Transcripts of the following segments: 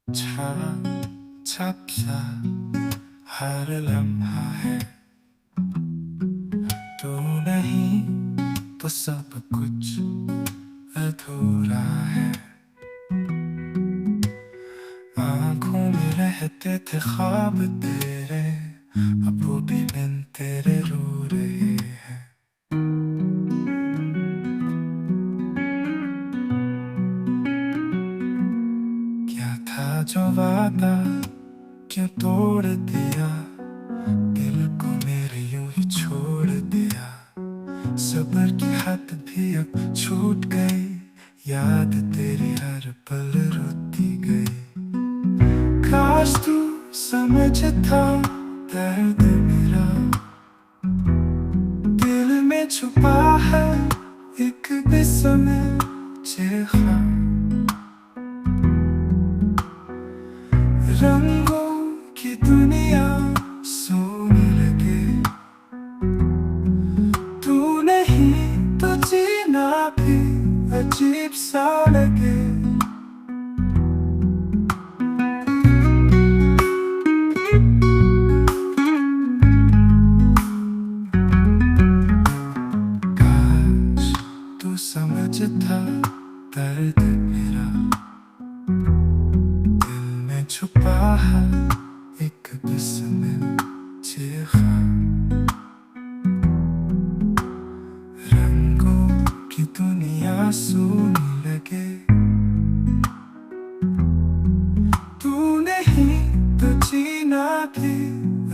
छाप छाप सा हर लम्हा है, तू नहीं तो सब कुछ अधूरा है। आंखों में रहते थे ख्वाब तेरे, अब वो भी बिन तेरे रो रहे हैं। क्या था जो वादा क्यों तोड़ दिया, दिल को मेरे यूं ही छोड़ दिया। सब्र की हद भी अब छूट गई, याद तेरी हर पल रोती गई। काश तू समझता दर्द मेरा, दिल में छुपा है एक बेसुरा चिन्ह। रंगों की दुनिया सोने लगे, तू नहीं तो जीना भी अजीब सा लगे। काश तू समझता दर्द मेरा, दिल में छुपा है एक बेसुरा चिन्ह। रंगों की दुनिया सोने लगे, तू नहीं तो जीना भी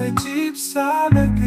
अजीब सा लगे।